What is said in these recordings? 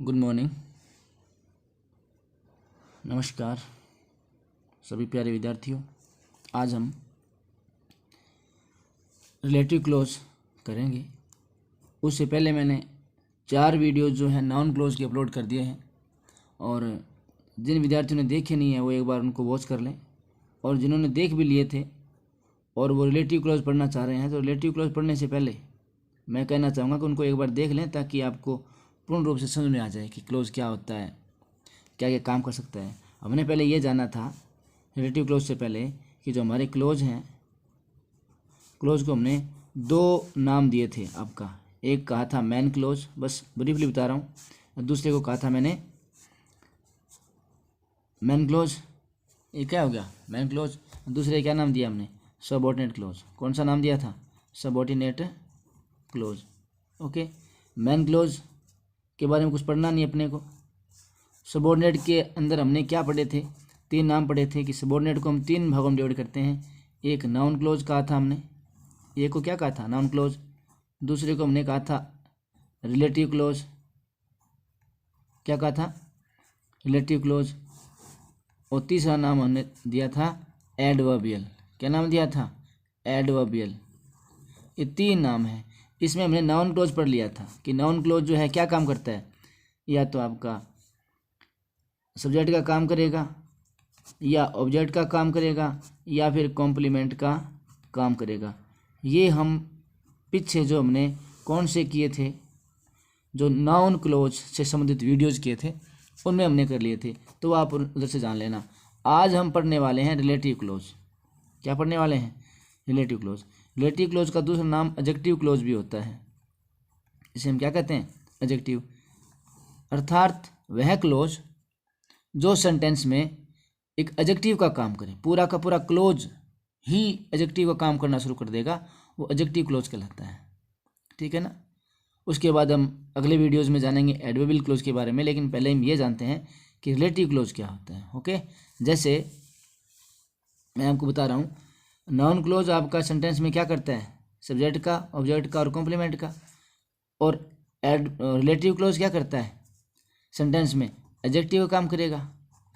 Good morning, नमस्कार सभी प्यारे विद्यार्थियों। आज हम रिलेटिव क्लोज करेंगे। उससे पहले मैंने 4 वीडियोज़ जो है नाउन क्लोज के अपलोड कर दिए हैं, और जिन विद्यार्थियों ने देखे नहीं है वो एक बार उनको वॉच कर लें, और जिन्होंने देख भी लिए थे और वो रिलेटिव क्लोज पढ़ना चाह रहे हैं तो रिलेटिव क्लोज पढ़ने से पहले मैं कहना चाहूँगा कि उनको एक बार देख लें, ताकि आपको पूर्ण रूप से समझ में आ जाए कि क्लोज क्या होता है, क्या क्या काम कर सकता है। हमने पहले ये जाना था रिलेटिव क्लोज से पहले कि जो हमारे क्लोज हैं, क्लोज को हमने 2 नाम दिए थे आपका। एक कहा था मैन क्लोज, बस ब्रीफली बता रहा हूँ। दूसरे को कहा था मैंने मैन क्लोज, ये क्या हो गया मैन क्लोज। दूसरे क्या नाम दिया हमने, सबऑर्डिनेट क्लोज। कौन सा नाम दिया था, subordinate close. Okay, man close के बारे में कुछ पढ़ना नहीं अपने को। सबऑर्डिनेट के अंदर हमने क्या पढ़े थे, 3 नाम पढ़े थे कि सबऑर्डिनेट को हम 3 भागों में डिवाइड करते हैं। एक नाउन क्लोज कहा था हमने, एक को क्या कहा था, नाउन क्लोज। दूसरे को हमने कहा था रिलेटिव क्लोज, क्या कहा था, रिलेटिव क्लोज। और तीसरा नाम हमने दिया था एडवर्बियल। क्या नाम दिया था, एडवर्बियल। ये 3 नाम है। इसमें हमने नाउन क्लोज पढ़ लिया था कि नाउन क्लोज जो है क्या काम करता है, या तो आपका सब्जेक्ट का काम करेगा, या ऑब्जेक्ट का काम करेगा, या फिर कॉम्प्लीमेंट का काम करेगा। ये हम पीछे जो हमने कौन से किए थे, जो नाउन क्लोज से संबंधित वीडियोस किए थे उनमें हमने कर लिए थे, तो आप उधर से जान लेना। आज हम पढ़ने वाले हैं रिलेटिव क्लोज। क्या पढ़ने वाले हैं, रिलेटिव क्लोज। रिलेटिव क्लोज का दूसरा नाम एडजेक्टिव क्लोज भी होता है। इसे हम क्या कहते हैं, एडजेक्टिव। अर्थात वह क्लोज जो सेंटेंस में एक एडजेक्टिव का काम करे, पूरा का पूरा क्लोज ही एडजेक्टिव का काम करना शुरू कर देगा, वो एडजेक्टिव क्लोज कहलाता है। ठीक है ना। उसके बाद हम अगले वीडियोस में जानेंगे एडवर्बियल क्लोज के बारे में, लेकिन पहले हम ये जानते हैं कि रिलेटिव क्लोज क्या होता है। ओके, जैसे मैं आपको बता रहा हूँ, नाउन क्लोज आपका सेंटेंस में क्या करता है, सब्जेक्ट का, ऑब्जेक्ट का और कॉम्प्लीमेंट का। और रिलेटिव क्लोज क्या करता है, सेंटेंस में एडजेक्टिव का काम करेगा।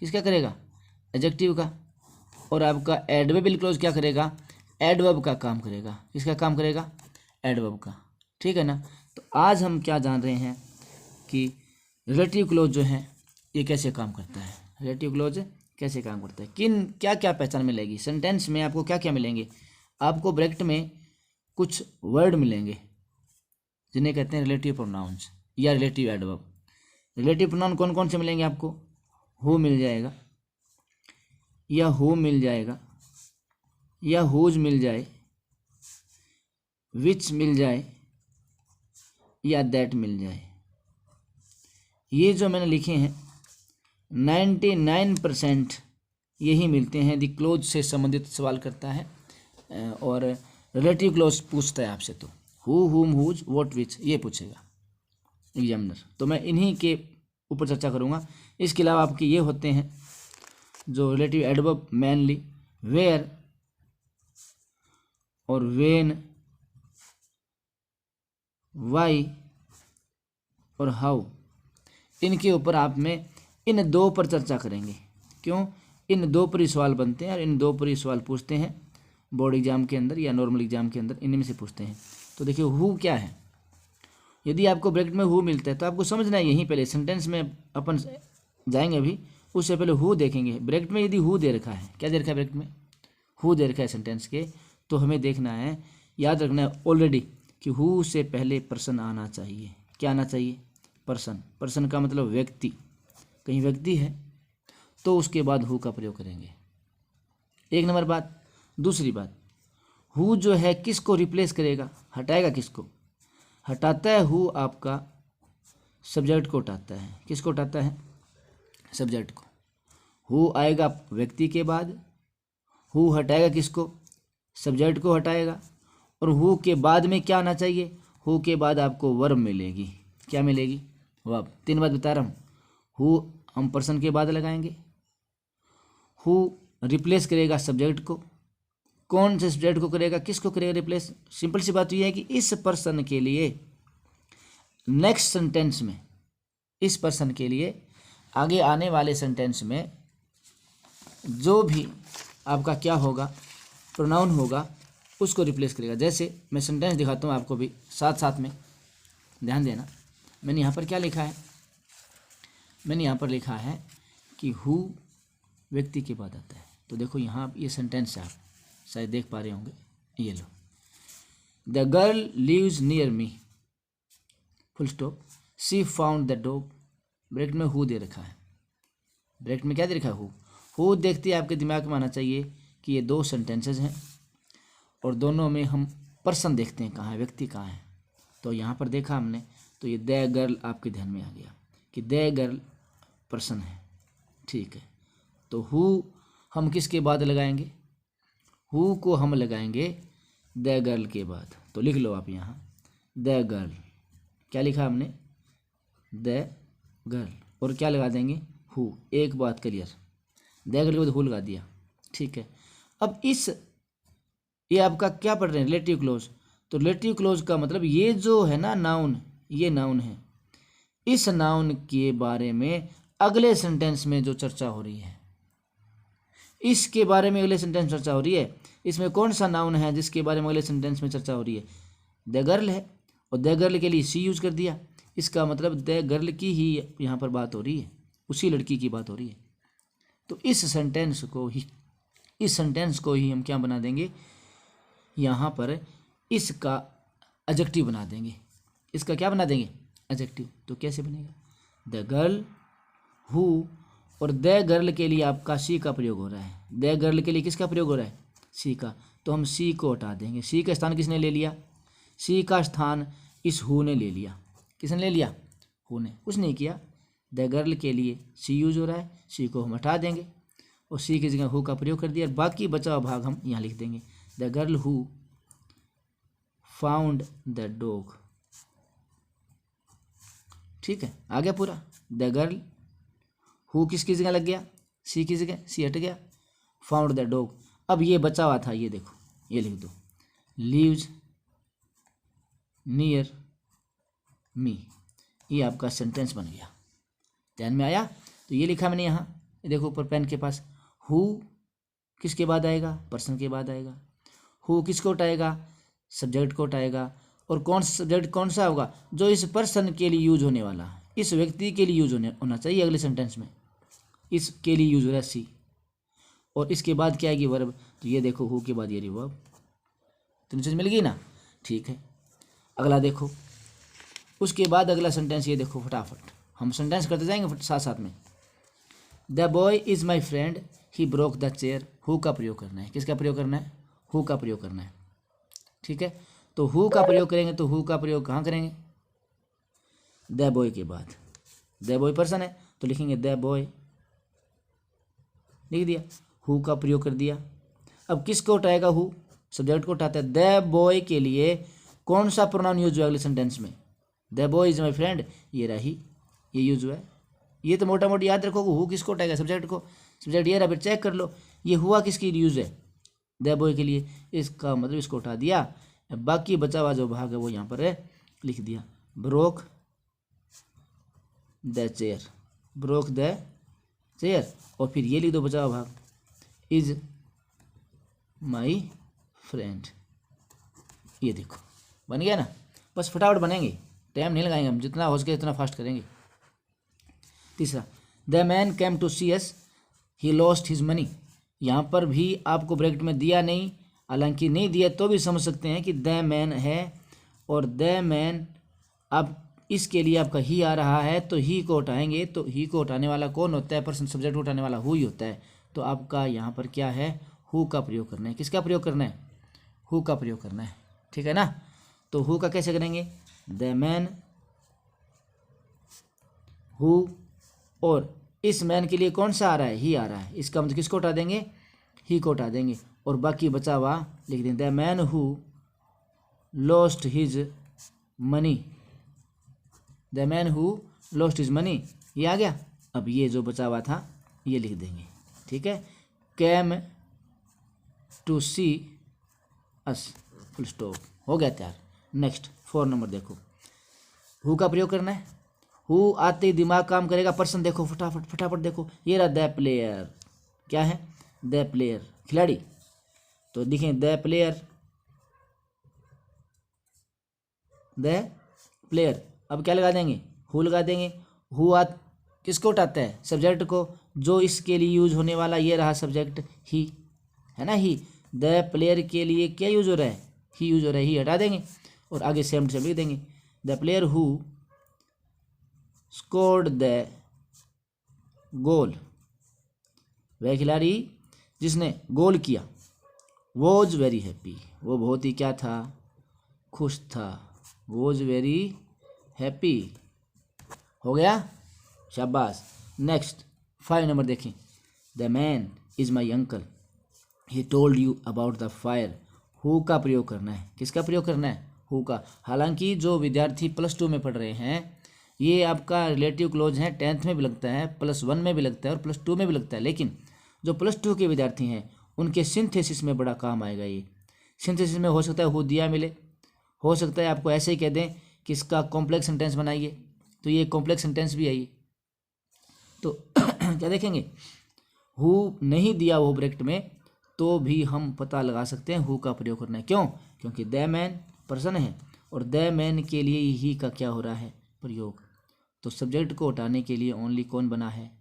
किसका करेगा, एडजेक्टिव का। और आपका एडवर्बियल क्लोज क्या करेगा, एडवर्ब का काम करेगा। किसका काम करेगा, एडवर्ब का। ठीक है ना। तो आज हम क्या जान रहे हैं कि रिलेटिव क्लोज जो है ये कैसे काम करता है। रिलेटिव क्लोज कैसे काम करता है, किन क्या क्या पहचान मिलेगी सेंटेंस में, आपको क्या क्या मिलेंगे। आपको ब्रैकेट में कुछ वर्ड मिलेंगे जिन्हें कहते हैं रिलेटिव प्रोनाउंस या रिलेटिव एडवर्ब। रिलेटिव प्रोनाउन कौन कौन से मिलेंगे आपको, हु मिल जाएगा, या हु मिल जाएगा, या हुज मिल जाए, विच मिल जाए, या दैट मिल जाए। ये जो मैंने लिखे हैं 99% यही मिलते हैं। दी क्लोज से संबंधित सवाल करता है, और रिलेटिव क्लोज पूछता है आपसे तो हु, हुम, हुज, व्हाट, विच, ये पूछेगा एग्जामिनर। तो मैं इन्हीं के ऊपर चर्चा करूँगा। इसके अलावा आपके ये होते हैं जो रिलेटिव एडवर्ब, मैनली वेयर और वेन, वाई और हाउ। इनके ऊपर आप में इन 2 पर चर्चा करेंगे। क्यों, इन 2 पर ही सवाल बनते हैं और इन 2 पर ही सवाल पूछते हैं बोर्ड एग्जाम के अंदर या नॉर्मल एग्जाम के अंदर, इनमें से पूछते हैं। तो देखिए हु क्या है, यदि आपको ब्रैकेट में हु मिलता है तो आपको समझना है, यहीं पहले सेंटेंस में अपन जाएंगे अभी, उससे पहले हु देखेंगे। ब्रैकेट में यदि हु दे रखा है, क्या दे रखा है ब्रैकेट में, हु दे रखा है सेंटेंस के, तो हमें देखना है, याद रखना है ऑलरेडी कि हु से पहले पर्सन आना चाहिए। क्या आना चाहिए, पर्सन। पर्सन का मतलब व्यक्ति, कहीं व्यक्ति है तो उसके बाद हु का प्रयोग करेंगे। 1 नंबर बात। दूसरी बात, हु जो है किसको रिप्लेस करेगा, हटाएगा किसको, हटाता है हु आपका सब्जेक्ट को हटाता है। किसको हटाता है, सब्जेक्ट को। हु आएगा व्यक्ति के बाद, हु हटाएगा किसको, सब्जेक्ट को हटाएगा। और हु के बाद में क्या आना चाहिए, हु के बाद आपको वर्ब मिलेगी। क्या मिलेगी, वर्ब। 3 बात बता रहा हूँ। हु हम पर्सन के बाद लगाएंगे, हु रिप्लेस करेगा सब्जेक्ट को। कौन से सब्जेक्ट को करेगा, किसको करेगा रिप्लेस, सिंपल सी बात यह है कि इस पर्सन के लिए नेक्स्ट सेंटेंस में इस पर्सन के लिए आगे आने वाले सेंटेंस में जो भी आपका क्या होगा, प्रोनाउन होगा, उसको रिप्लेस करेगा। जैसे मैं सेंटेंस दिखाता हूँ आपको भी साथ साथ में, ध्यान देना। मैंने यहाँ पर क्या लिखा है, मैंने यहाँ पर लिखा है कि हु व्यक्ति के बाद आता है। तो देखो यहाँ ये सेंटेंस है, आप शायद देख पा रहे होंगे, ये लो, the girl lives near me, full stop, she found the dog, bracket में हु दे रखा है, ब्रैकेट में क्या दे रखा है, हु देखते ही आपके दिमाग में आना चाहिए कि ये दो सेंटेंसेस हैं और दोनों में हम पर्सन देखते हैं कहाँ है, व्यक्ति कहाँ है। तो यहाँ पर देखा हमने, तो ये द गर्ल आपके ध्यान में आ गया कि द गर्ल पर्सन है, ठीक है। तो हु हम किसके बाद लगाएंगे, हु को हम लगाएंगे द गर्ल के बाद। तो लिख लो आप यहाँ द गर्ल, क्या लिखा हमने, द गर्ल, और क्या लगा देंगे, हु। एक बात क्लियर, द गर्ल के बाद हु लगा दिया, ठीक है। अब इस ये आपका क्या पढ़ रहे हैं, रिलेटिव क्लोज। तो रिलेटिव क्लोज का मतलब ये जो है ना नाउन, ये नाउन है, इस नाउन के बारे में अगले सेंटेंस में जो चर्चा हो रही है, इसके बारे में अगले सेंटेंस चर्चा हो रही है। इसमें कौन सा नाउन है जिसके बारे में अगले सेंटेंस में चर्चा हो रही है, द गर्ल है, और द गर्ल के लिए सी यूज कर दिया। इसका मतलब द गर्ल की ही यहाँ पर बात हो रही है, उसी लड़की की बात हो रही है। तो इस सेंटेंस को ही हम क्या बना देंगे, यहाँ पर इसका एडजेक्टिव बना देंगे। इसका क्या बना देंगे, एडजेक्टिव। तो कैसे बनेगा, द गर्ल, हु, और द गर्ल के लिए आपका सी का प्रयोग हो रहा है। द गर्ल के लिए किसका प्रयोग हो रहा है, सी का। तो हम सी को हटा देंगे। सी का स्थान किसने ले लिया, सी का स्थान इस हु ने ले लिया। किसने ले लिया, हु ने, उसने किया। द गर्ल के लिए सी यूज हो रहा है, सी को हम हटा देंगे और सी की जगह हु का प्रयोग कर दिया। बाकी बचा हुआ भाग हम यहाँ लिख देंगे, the girl who found the dog, ठीक है, आ गया पूरा। द गर्ल, हु किसकी जगह लग गया, सी की जगह, सी हट गया, फाउंड द डॉग। अब ये बचा हुआ था, ये देखो, ये लिख दो, लिव्स नियर मी, ये आपका सेंटेंस बन गया। ध्यान में आया। तो ये लिखा मैंने यहाँ, देखो ऊपर पेन के पास, हु किसके बाद आएगा, पर्सन के बाद आएगा। हु किसको उठाएगा, सब्जेक्ट को उठाएगा। और कौन सा सब्जेक्ट कौन सा होगा, जो इस पर्सन के लिए यूज होने वाला, इस व्यक्ति के लिए यूज होना चाहिए अगले सेंटेंस में, इसके लिए यूज हो रहा है सी। और इसके बाद क्या आएगी, वर्ब। तो ये देखो हु के बाद ये रही वर्ब। तो चीज मिल गई ना, ठीक है। अगला देखो, उसके बाद अगला सेंटेंस ये देखो, फटाफट हम सेंटेंस करते जाएंगे साथ साथ में। The boy is my friend, he broke the chair. Who का प्रयोग करना है, किसका प्रयोग करना है, हु का प्रयोग करना है, ठीक है। तो हु का प्रयोग करेंगे, तो हु का प्रयोग कहाँ करेंगे, द बॉय के बाद। द बॉय पर्सन है तो लिखेंगे द बॉय, लिख दिया, हु का प्रयोग कर दिया। अब किसको उठाएगा, हु सब्जेक्ट को उठाता है। द बॉय के लिए कौन सा प्रोनाउन यूज हुआ अगले सेंटेंस में, the boy is my friend, ये रही, ये यूज हुआ है। ये तो मोटा मोटी याद रखो, हु किसको उठाएगा, सब्जेक्ट को। सब्जेक्ट ये रहा, फिर चेक कर लो ये हुआ किसकी यूज है, द बॉय के लिए। इसका मतलब इसको उठा दिया। बाकी बचा हुआ जो भाग है वो यहाँ पर है, लिख दिया, broke the chair, broke the chair. और फिर ये लिख दो बचा हुआ भाग, इज माई फ्रेंड। ये देखो बन गया ना। बस फटाफट बनेंगे, टाइम नहीं लगाएंगे हम, जितना हो सके उतना फास्ट करेंगे। तीसरा, the man came to see us, he lost his money. यहाँ पर भी आपको ब्रैकेट में दिया नहीं, हालांकि नहीं दिया तो भी समझ सकते हैं कि द मैन है, और द मैन अब इसके लिए आपका ही आ रहा है, तो ही को उठाएंगे। तो ही को उठाने वाला कौन होता है, पर्सन, सब्जेक्ट को उठाने वाला हु ही होता है। तो आपका यहाँ पर क्या है, हु का प्रयोग करना है। किसका प्रयोग करना है, हु का प्रयोग करना है, ठीक है ना। तो हु का कैसे करेंगे, द मैन, हु, और इस मैन के लिए कौन सा आ रहा है, ही आ रहा है। इसका मतलब किसको उठा देंगे, ही को उठा देंगे, और बाकी बचा हुआ लिख देंगे, the man who lost his money, the man who lost his money, ये आ गया। अब ये जो बचा हुआ था ये लिख देंगे, ठीक है, came to see us, full stop, हो गया तैयार। नेक्स्ट 4 नंबर देखो, हु का प्रयोग करना है, हु आते ही दिमाग काम करेगा, पर्सन देखो फटाफट फटाफट देखो, ये रहा द प्लेयर, क्या है द प्लेयर, खिलाड़ी। तो देखें द प्लेयर, द प्लेयर, अब क्या लगा देंगे, हु लगा देंगे। हु आ किसको उठाता है, सब्जेक्ट को, जो इसके लिए यूज होने वाला ये रहा सब्जेक्ट ही, है ना ही। द प्लेयर के लिए क्या यूज हो रहा है, ही यूज हो रहा है, ही हटा देंगे और आगे सेम टू सेम लिख देंगे। The player who scored the goal, वह खिलाड़ी जिसने गोल किया, वॉज वेरी हैप्पी, वो बहुत ही क्या था, खुश था, वॉज वेरी हैप्पी। हो गया, शाबाश। नेक्स्ट 5 नंबर देखें, the man is my uncle, he told you about the fire. Who का प्रयोग करना है, किसका प्रयोग करना है, हु का। हालांकि जो विद्यार्थी +2 में पढ़ रहे हैं, ये आपका रिलेटिव क्लोज है, 10th में भी लगता है, +1 में भी लगता है और +2 में भी लगता है, लेकिन जो +2 के विद्यार्थी हैं उनके सिंथेसिस में बड़ा काम आएगा ये। सिंथेसिस में हो सकता है हु दिया मिले, हो सकता है आपको ऐसे ही कह दें कि इसका कॉम्प्लेक्स सेंटेंस बनाइए, तो ये कॉम्प्लेक्स सेंटेंस भी है ये। तो क्या देखेंगे, हु नहीं दिया वो ब्रैकेट में, तो भी हम पता लगा सकते हैं हु का प्रयोग करना है। क्यों, क्योंकि द मैन पर्सन है और द मैन के लिए ही का क्या हो रहा है, प्रयोग। तो सब्जेक्ट को हटाने के लिए ओनली कौन बना है,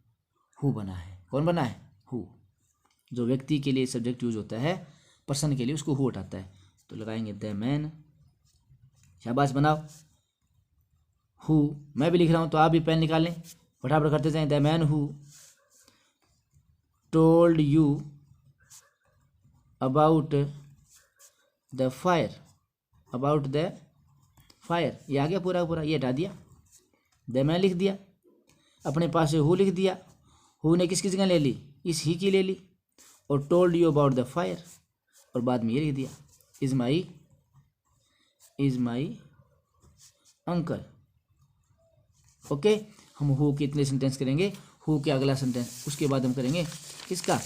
हु बना है। कौन बना है, हु। जो व्यक्ति के लिए सब्जेक्ट यूज होता है, पर्सन के लिए, उसको हु हटाता है। तो लगाएंगे द मैन, शाबाश बनाओ। हु मैं भी लिख रहा हूँ, तो आप भी पेन निकालें, फटाफट करते जाएं। The man who told you about the fire, about the fire, ये आ गया पूरा पूरा, ये हटा दिया, द मैन लिख दिया, अपने पास से हु लिख दिया। हु ने किसकी जगह ले ली, इस ही की ले ली, और told you about the fire, और बाद में ये लिख दिया, इज माई अंकल। ओके, हम हु के इतने सेंटेंस करेंगे, हु के अगला सेंटेंस उसके बाद हम करेंगे किसका,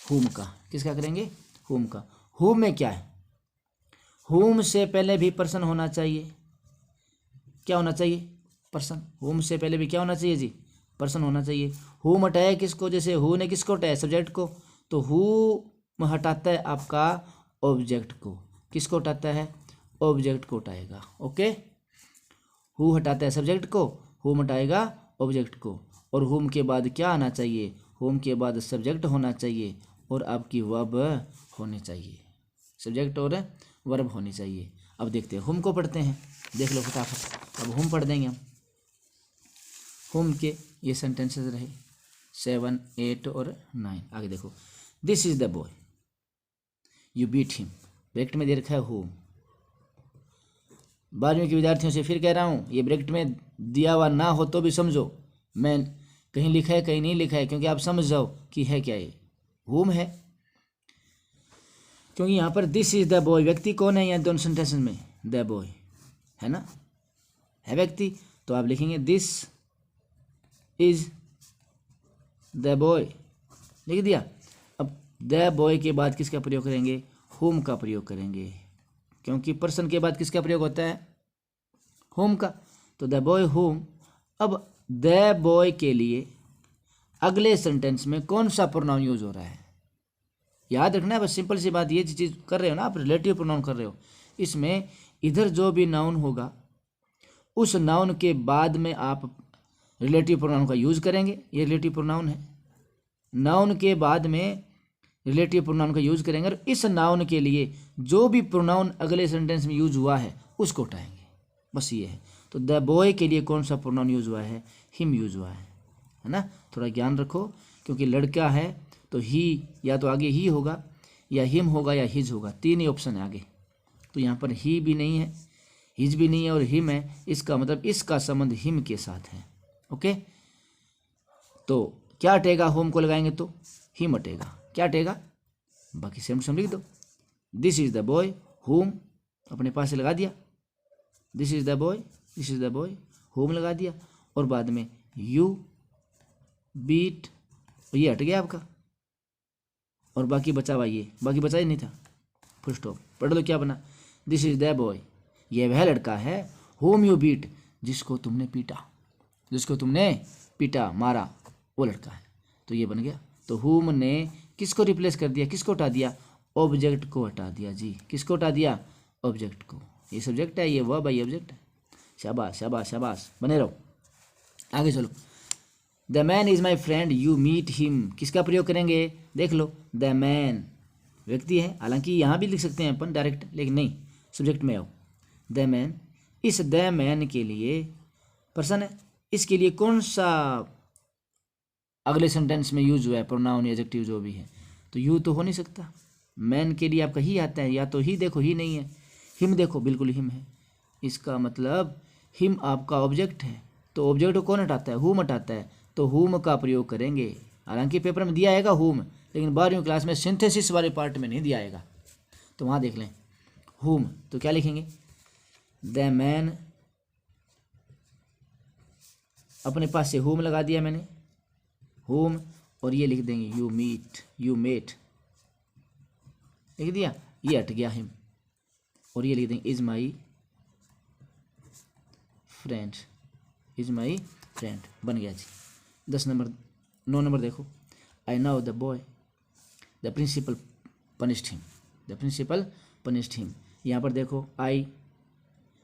हुम का। किसका करेंगे, हुम का। हुम में क्या है, हुम से पहले भी पर्सन होना चाहिए, क्या होना चाहिए, पर्सन। हुम से पहले भी क्या होना चाहिए जी, पर्सन होना चाहिए। हुम हटाया किसको, जैसे हु ने किसको हटाया, सब्जेक्ट को, तो हु हटाता है आपका ऑब्जेक्ट को, किसको हटाता है, ऑब्जेक्ट को हटाएगा। ओके, हु हटाता है सब्जेक्ट को, हुम हटाएगा ऑब्जेक्ट को। और हुम के बाद क्या आना चाहिए, हुम के बाद सब्जेक्ट होना चाहिए और आपकी वर्ब होनी चाहिए, सब्जेक्ट और वर्ब होनी चाहिए। अब देखते हैं हुम को पढ़ते हैं, देख लो फटाफट। अब हुम पढ़ देंगे हम। हुम के ये सेंटेंसेस रहे 7, 8 और 9। आगे देखो, this is the boy you beat him, bracket में दे रखा है हुम। 12वीं के विद्यार्थियों से फिर कह रहा हूँ, ये ब्रैकेट में दिया हुआ ना हो तो भी समझो, मैं कहीं लिखा है कहीं नहीं लिखा है, क्योंकि आप समझ जाओ कि है क्या, ये हुम है। क्योंकि यहाँ पर दिस इज द बॉय, व्यक्ति कौन है यहाँ दोनों सेंटेंस में, द बॉय है ना, है व्यक्ति, तो आप लिखेंगे दिस इज द बॉय, लिख दिया। अब द बॉय के बाद किसका प्रयोग करेंगे, हुम का प्रयोग करेंगे, क्योंकि पर्सन के बाद किसका प्रयोग होता है, हुम का। तो द बॉय हुम। अब द बॉय के लिए अगले सेंटेंस में कौन सा प्रोनाउन यूज हो रहा है, याद रखना है, बस सिंपल सी बात, ये चीज़ कर रहे हो ना आप, रिलेटिव प्रोनाउन कर रहे हो, इसमें इधर जो भी नाउन होगा उस नाउन के बाद में आप रिलेटिव प्रोनाउन का यूज करेंगे, ये रिलेटिव प्रोनाउन है। नाउन के बाद में रिलेटिव प्रोनाउन का यूज करेंगे और इस नाउन के लिए जो भी प्रोनाउन अगले सेंटेंस में यूज हुआ है उसको हटाएंगे, बस ये है। तो द बॉय के लिए कौन सा प्रोनाउन यूज हुआ है, हिम यूज हुआ है ना। थोड़ा ज्ञान रखो, क्योंकि लड़का है तो ही या तो आगे ही होगा या हिम होगा या हिज होगा, 3 ही ऑप्शन है आगे। तो यहाँ पर ही भी नहीं है, हिज भी नहीं है और हिम है, इसका मतलब इसका संबंध हिम के साथ है। ओके, तो क्या हटेगा, होम को लगाएंगे तो हिम हटेगा, क्या हटेगा, बाकी सेम सेम लिख दो। This is the boy home अपने पास से लगा दिया, this is the boy, this is the boy, home लगा दिया, और बाद में यू बीट, ये हट गया आपका, और बाकी बचा हुआ ये, बाकी बचा ही नहीं था, फुल स्टॉप। पढ़ लो क्या बना, दिस इज द बॉय, ये वह लड़का है, होम यू बीट, जिसको तुमने पीटा, जिसको तुमने पीटा मारा वो लड़का है, तो ये बन गया। तो whom ने किसको रिप्लेस कर दिया, किसको हटा दिया, ऑब्जेक्ट को हटा दिया जी। किसको हटा दिया, ऑब्जेक्ट को। ये सब्जेक्ट है, ये वर्ब है, ये ऑब्जेक्ट है। शाबाश शाबाश शाबाश, बने रहो। आगे चलो। The man is my friend you meet him, किसका प्रयोग करेंगे, देख लो। द मैन व्यक्ति है, हालांकि यहाँ भी लिख सकते हैं अपन डायरेक्ट, लेकिन नहीं, सब्जेक्ट में आओ। द मैन, इस द मैन के लिए पर्सन है, इसके लिए कौन सा अगले सेंटेंस में यूज हुआ है, प्रोनाउन एडजेक्टिव जो भी है, तो यू तो हो नहीं सकता। मैन के लिए आपका ही आता है, या तो ही देखो, ही नहीं है। हिम देखो, बिल्कुल हिम है। इसका मतलब हिम आपका ऑब्जेक्ट है, तो ऑब्जेक्ट को कौन हटाता है, हुम हटाता है, तो हुम का प्रयोग करेंगे। हालांकि पेपर में दिया आएगा हुम, लेकिन 12वीं क्लास में सिंथेसिस वाले पार्ट में नहीं दिया आएगा, तो वहाँ देख लें हुम। तो क्या लिखेंगे, द मैन, अपने पास से हुम लगा दिया मैंने, हुम, और ये लिख देंगे यू मीट, यू मेट लिख दिया, ये हट गया हिम, और ये लिख देंगे is my friend, is my friend, बन गया जी। 9 नंबर देखो। I know the boy, the principal punished him, the principal punished him. यहाँ पर देखो आई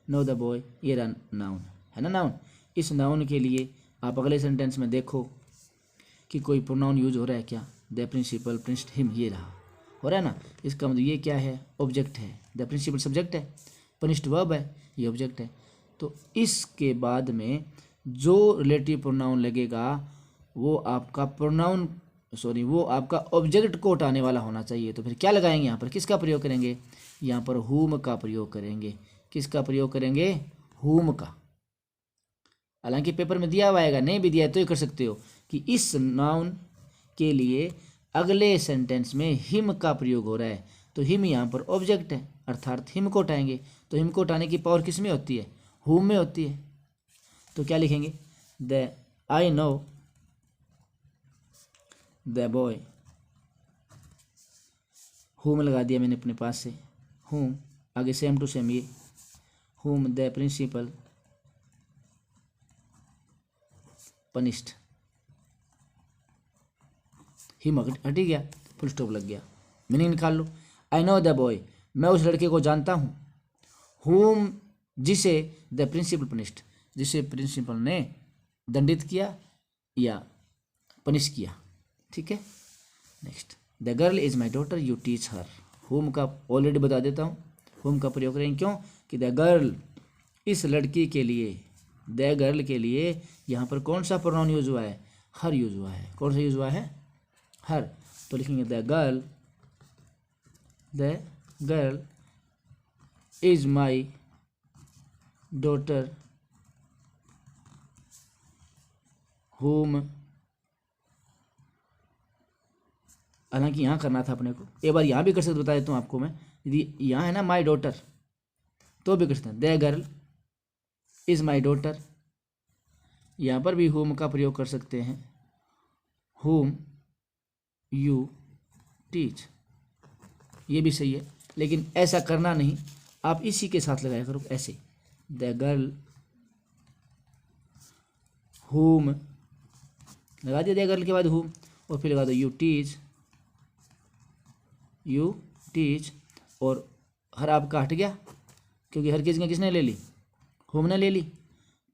नो द बॉय, ये रहा नाउन है ना, नाउन। इस नाउन के लिए आप अगले सेंटेंस में देखो कि कोई प्रोनाउन यूज हो रहा है क्या, द प्रिंसिपल पनिश्ड हिम, ये रहा, हो रहा है ना। इसका मतलब ये क्या है, ऑब्जेक्ट है। द प्रिंसिपल सब्जेक्ट है, पनिश्ड वर्ब है, ये ऑब्जेक्ट है। तो इसके बाद में जो रिलेटिव प्रोनाउन लगेगा वो आपका प्रोनाउन, सॉरी, वो आपका ऑब्जेक्ट को हटाने वाला होना चाहिए। तो फिर क्या लगाएंगे यहाँ पर, किसका प्रयोग करेंगे, यहाँ पर हुम का प्रयोग करेंगे। किसका प्रयोग करेंगे, हुम का। हालांकि पेपर में दिया हुआ आएगा, नहीं भी दिया है तो ये कर सकते हो कि इस नाउन के लिए अगले सेंटेंस में हिम का प्रयोग हो रहा है, तो हिम यहाँ पर ऑब्जेक्ट है, अर्थात हिम को हटाएंगे। तो हिम को हटाने की पावर किस में होती है, हुम में होती है। तो क्या लिखेंगे, the I know the boy, हुम लगा दिया मैंने अपने पास से, हुम, आगे सेम टू सेम ये, whom the principal punished, him हट गया, फुल स्टॉप लग गया, मीनिंग निकाल लो। आई नो द बॉय, मैं उस लड़के को जानता हूँ, हुम, जिसे द प्रिंसिपल पनिश्ड, जिसे प्रिंसिपल ने दंडित किया या पनिश किया, ठीक है। Next, the girl is my daughter you teach हर, हुम का ऑलरेडी बता देता हूँ, हुम का प्रयोग करेंगे, क्यों कि द गर्ल, इस लड़की के लिए, द गर्ल के लिए यहाँ पर कौन सा प्रोनाउन यूज हुआ है, हर यूज हुआ है। कौन सा यूज हुआ है, हर। तो लिखेंगे the girl is my daughter हुम, हालांकि यहाँ करना था अपने को, एक बार यहाँ भी कर सकते, बता देता हूँ आपको मैं, यदि यहाँ है ना माई डॉटर तो भी कर सकते हैं, the girl is my daughter, यहाँ पर भी हुम का प्रयोग कर सकते हैं, हुम यू टीच, ये भी सही है, लेकिन ऐसा करना नहीं, आप इसी के साथ लगाया करो ऐसे, द गर्ल हुम लगा दिया, द गर्ल के बाद हुम, और फिर लगा दो यू टीच, और हर आपका हट गया, क्योंकि हर चीज़ किसने ले ली, हुम ने ले ली।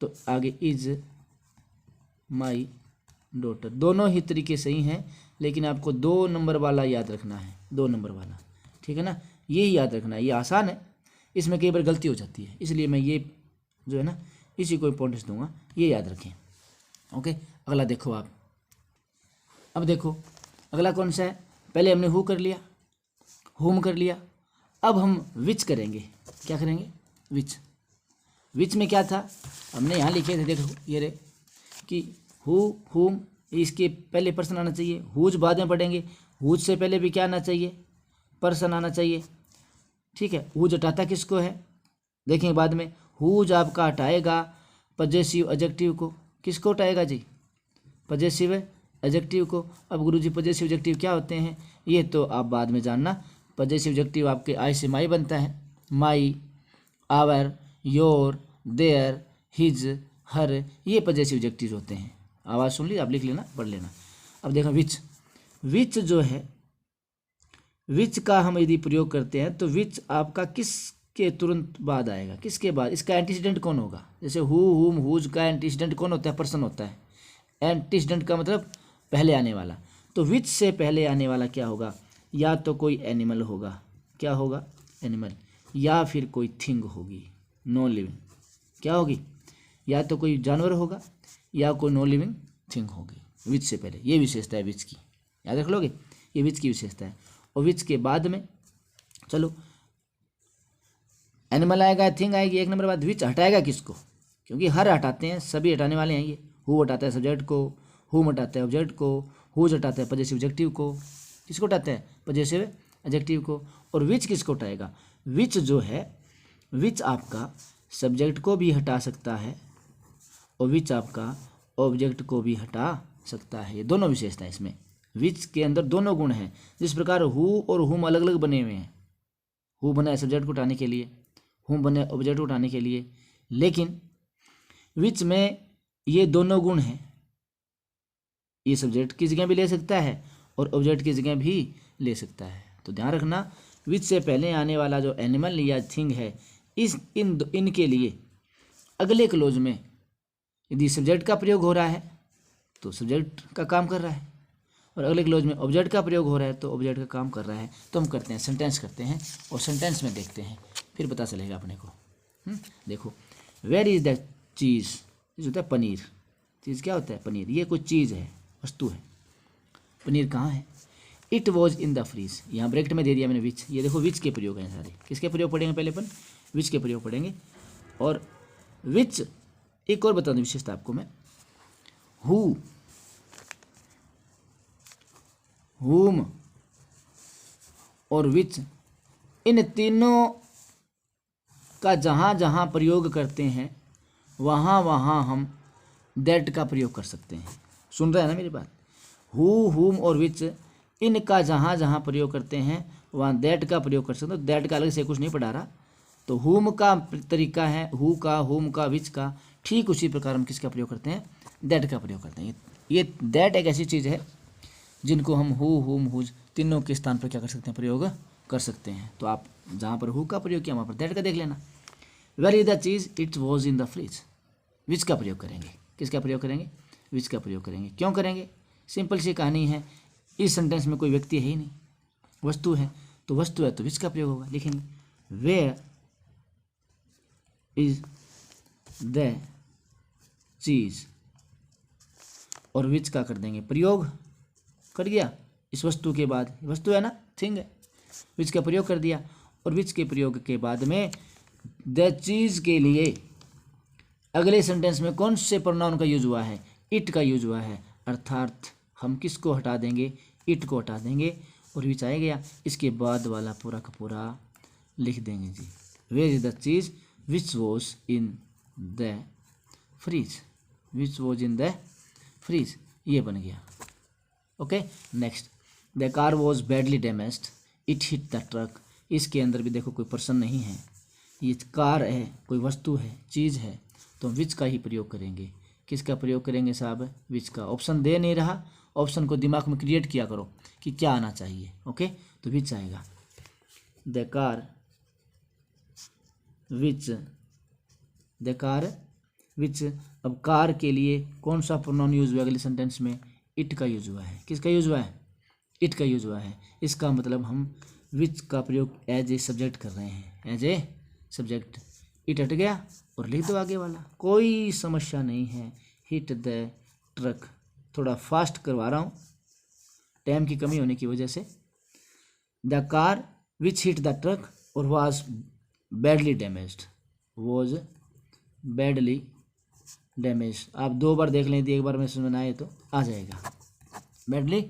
तो आगे इज माई डॉटर, दोनों ही तरीके सही हैं, लेकिन आपको 2 नंबर वाला याद रखना है, 2 नंबर वाला, ठीक है ना, यही याद रखना है। ये आसान है, इसमें कई बार गलती हो जाती है, इसलिए मैं ये जो है ना इसी को इम्पोर्टेंस दूंगा, ये याद रखें। ओके, अगला देखो आप, अब देखो अगला कौन सा है, पहले हमने हु कर लिया, हुम कर लिया, अब हम विच करेंगे। क्या करेंगे, विच में क्या था, हमने यहाँ लिखे थे, देखो ये रे कि हु हुम, इसके पहले पर्सन आना चाहिए, हुज बाद में पढ़ेंगे, हुज से पहले भी क्या आना चाहिए, पर्सन आना चाहिए, ठीक है। हुज हटाता किसको है, देखेंगे बाद में, हुज आपका हटाएगा पजेसिव एडजेक्टिव को, किसको हटाएगा जी, पजेसिव एडजेक्टिव को। अब गुरुजी पजेसिव एडजेक्टिव क्या होते हैं, ये तो आप बाद में जानना। पजेसिव एडजेक्टिव आपके आई से माई बनता है, माई, आवर, योर, देयर, हिज, हर, ये पजेसिव एडजेक्टिव होते हैं। आवाज़ सुन ली, आप लिख लेना, पढ़ लेना। अब देखो विच जो है, विच का हम यदि प्रयोग करते हैं तो विच आपका किसके तुरंत बाद आएगा, किसके बाद, इसका एंटीसीडेंट कौन होगा। जैसे हु, हुम, हुज का एंटीसीडेंट कौन होता है, पर्सन होता है। एंटीसीडेंट का मतलब पहले आने वाला। तो विच से पहले आने वाला क्या होगा, या तो कोई एनिमल होगा, क्या होगा, एनिमल, या फिर कोई थिंग होगी, नॉन लिविंग, क्या होगी, या तो कोई जानवर होगा या कोई नॉन लिविंग थिंग होगी विच से पहले। ये विशेषता है विच की, याद रख लोगे, ये विच की विशेषता है। और विच के बाद में चलो एनिमल आएगा, थिंग आएगी, एक नंबर बाद विच हटाएगा किसको, क्योंकि हर हटाते हैं, सभी हटाने वाले हैं। ये हु हटाता है सब्जेक्ट को, हुम हटाता है ऑब्जेक्ट को, हुज हटाता है पजेसिव एडजेक्टिव को, किसको हटाता है, पजेसिव एडजेक्टिव को। और विच किसको हटाएगा, विच जो है, विच आपका सब्जेक्ट को भी हटा सकता है और विच आपका ऑब्जेक्ट को भी हटा सकता है। ये दोनों विशेषताएं इसमें, विच के अंदर दोनों गुण हैं। जिस प्रकार हु और हुम अलग अलग बने हुए हैं, हु बना है सब्जेक्ट को उठाने के लिए, हुम बने ऑब्जेक्ट को उठाने के लिए, लेकिन विच में ये दोनों गुण हैं। ये सब्जेक्ट की जगह भी ले सकता है और ऑब्जेक्ट की जगह भी ले सकता है। तो ध्यान रखना, विच से पहले आने वाला जो एनिमल या थिंग है, इनके लिए अगले क्लोज में यदि सब्जेक्ट का प्रयोग हो रहा है तो सब्जेक्ट का काम कर रहा है, और अगले क्लोज में ऑब्जेक्ट का प्रयोग हो रहा है तो ऑब्जेक्ट का काम कर रहा है। तो हम करते हैं सेंटेंस करते हैं और सेंटेंस में देखते हैं, फिर पता चलेगा अपने को। देखो, वेयर इज द चीज़, चीज़ होता है पनीर, चीज़ क्या होता है, पनीर, ये कोई चीज़ है, वस्तु है। पनीर कहाँ है, it was in the fridge, यहाँ ब्रैकेट में दे दिया मैंने विच। ये देखो विच के प्रयोग हैं सारे, किसके प्रयोग पढ़ेंगे पहले अपन, विच के प्रयोग पढ़ेंगे। और विच, एक और बता दूँ विशेषता आपको मैं, हु, हुम और विच, इन तीनों का जहाँ जहाँ प्रयोग करते हैं वहाँ वहाँ हम दैट का प्रयोग कर सकते हैं। सुन रहे हैं ना मेरी बात, हु, हुम और विच, इनका जहाँ जहाँ प्रयोग करते हैं वहाँ दैट का प्रयोग कर सकते हैं। दैट का अलग से कुछ नहीं पढ़ा रहा। तो हुम का तरीका है हु का, हुम का, विच का, ठीक उसी प्रकार हम किसका प्रयोग करते हैं, दैट का प्रयोग करते हैं। ये दैट एक ऐसी चीज़ है जिनको हम हु, हुम, हुज तीनों के स्थान पर क्या कर सकते हैं, प्रयोग कर सकते हैं। तो आप जहाँ पर हु का प्रयोग किया वहाँ पर दैट का देख लेना। Where is the cheese, it was in the fridge, which का प्रयोग करेंगे, किसका प्रयोग करेंगे, विच का प्रयोग करेंगे। क्यों करेंगे, सिंपल सी कहानी है, इस सेंटेंस में कोई व्यक्ति है ही नहीं, वस्तु है, तो वस्तु है तो विच का प्रयोग होगा। लिखेंगे वेयर इज द चीज़, और विच का कर देंगे प्रयोग, कर दिया इस वस्तु के बाद, वस्तु है ना, थिंग है, विच का प्रयोग कर दिया। और विच के प्रयोग के बाद में द चीज़ के लिए अगले सेंटेंस में कौन से प्रोनाउन का यूज हुआ है, इट का यूज हुआ है, अर्थात हम किसको हटा देंगे, इट को हटा देंगे और विच आए गया। इसके बाद वाला पूरा का पूरा लिख देंगे जी, where is the cheese which was in the fridge, which was in the fridge, ये बन गया। Okay, next, the car was badly damaged, it hit the truck. इसके अंदर भी देखो कोई पर्सन नहीं है, ये कार है, कोई वस्तु है, चीज़ है, तो हम विच का ही प्रयोग करेंगे। किसका प्रयोग करेंगे साहब, विच का। ऑप्शन दे नहीं रहा, ऑप्शन को दिमाग में क्रिएट किया करो कि क्या आना चाहिए। ओके, तो विच आएगा, the car which, the car विच। अब कार के लिए कौन सा प्रोनाउन यूज हुआ अगले सेंटेंस में, इट का यूज हुआ है। किसका यूज हुआ है, इट का यूज हुआ है। इसका मतलब हम विच का प्रयोग एज ए सब्जेक्ट कर रहे हैं, एज ए सब्जेक्ट। इट हट गया और लिख दो आगे वाला, कोई समस्या नहीं है। हिट द ट्रक, थोड़ा फास्ट करवा रहा हूँ टाइम की कमी होने की वजह से। The car which hit the truck और was badly damaged, was badly damage. आप 2 बार देख लें, एक बार में समझ आए तो आ जाएगा, badly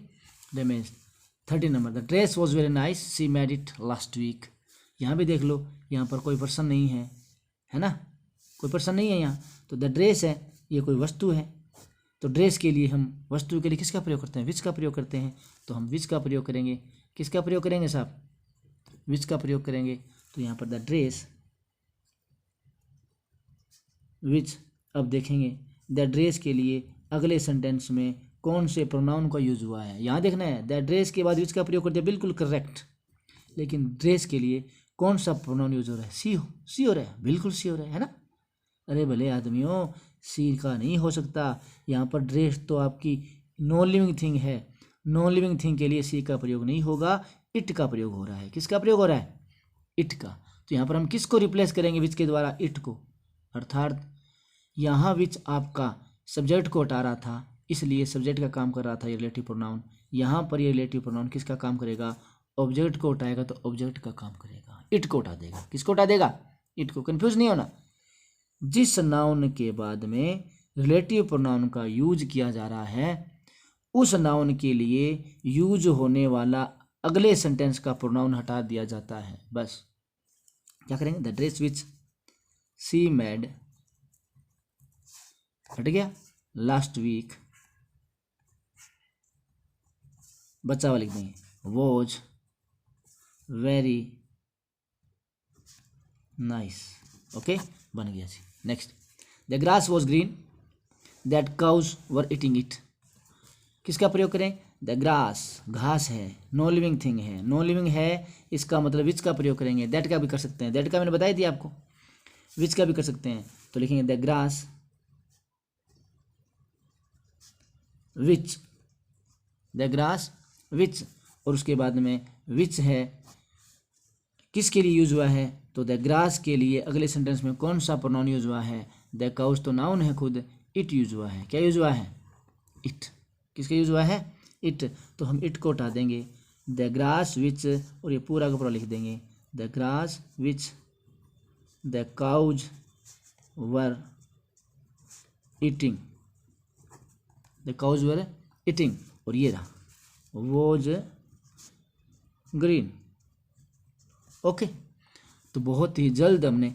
damage. 30 number, the dress was very nice, she made it last week. यहाँ भी देख लो, यहाँ पर कोई पर्सन नहीं है ना, कोई पर्सन नहीं है यहाँ, तो द ड्रेस है, ये कोई वस्तु है। तो ड्रेस के लिए हम, वस्तु के लिए किसका प्रयोग करते हैं, विच का प्रयोग करते हैं। तो हम विच का प्रयोग करेंगे। किसका प्रयोग करेंगे साहब, विच का प्रयोग करेंगे। तो यहाँ पर द ड्रेस विच अब देखेंगे द ड्रेस के लिए अगले सेंटेंस में कौन से प्रोनाउन का यूज हुआ है। यहाँ देखना है द ड्रेस के बाद विच का प्रयोग कर दिया, बिल्कुल करेक्ट। लेकिन ड्रेस के लिए कौन सा प्रोनाउन यूज हो रहा है? सी हो रहा है, बिल्कुल सी हो रहा है ना। अरे भले आदमियों, सी का नहीं हो सकता। यहाँ पर ड्रेस तो आपकी नॉन लिविंग थिंग है, नॉन लिविंग थिंग के लिए सी का प्रयोग नहीं होगा, इट का प्रयोग हो रहा है। किसका प्रयोग हो रहा है? इट का। तो यहाँ पर हम किसको रिप्लेस करेंगे विच के द्वारा? इट को। अर्थात यहाँ विच आपका सब्जेक्ट को हटा रहा था, इसलिए सब्जेक्ट का काम कर रहा था ये रिलेटिव प्रोनाउन। यहाँ पर ये रिलेटिव प्रोनाउन किसका काम करेगा? ऑब्जेक्ट को उठाएगा तो ऑब्जेक्ट का काम करेगा, इट को उठा देगा। किसको उठा देगा? इट को। कंफ्यूज नहीं होना। जिस नाउन के बाद में रिलेटिव प्रोनाउन का यूज किया जा रहा है उस नाउन के लिए यूज होने वाला अगले सेंटेंस का प्रोनाउन हटा दिया जाता है। बस क्या करेंगे? The dress which C made हट गया, लास्ट वीक बच्चा वाला लिख देंगे, वॉज वेरी नाइस। ओके, बन गया जी। Next, the grass was green that cows were eating it. किसका प्रयोग करें? द ग्रास, घास है, नो लिविंग थिंग है, नो लिविंग है, इसका मतलब विच का प्रयोग करेंगे। दैट का भी कर सकते हैं, दैट का मैंने बताई दिया आपको, विच का भी कर सकते हैं। तो लिखेंगे the grass which, the grass which, और उसके बाद में विच है किसके लिए यूज हुआ है? तो द ग्रास के लिए अगले सेंटेंस में कौन सा प्रोनाउन यूज हुआ है? द काउज तो नाउन है खुद, इट यूज हुआ है। क्या यूज हुआ है? इट। किसका यूज हुआ है? इट। तो हम इट को हटा देंगे, द ग्रास विच, और ये पूरा का पूरा लिख देंगे the grass which the cows were eating, the cows were eating, और ये रहा वॉज ग्रीन। ओके, तो बहुत ही जल्द हमने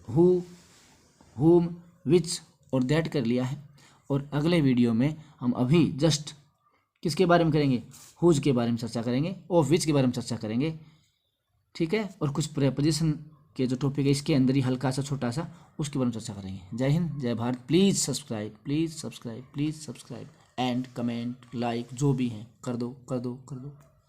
हु, हुम, विच और दैट कर लिया है। और अगले वीडियो में हम अभी जस्ट किसके बारे में करेंगे? हुज के बारे में चर्चा करेंगे, ऑफ विच के बारे में चर्चा करेंगे। ठीक है, और कुछ प्रेपोजिशन के जो टॉपिक है इसके अंदर ही हल्का सा छोटा सा उसके बारे में चर्चा करेंगे। जय हिंद, जय Bharat. Please subscribe, please subscribe, please subscribe and comment, like जो भी हैं कर दो कर दो कर दो।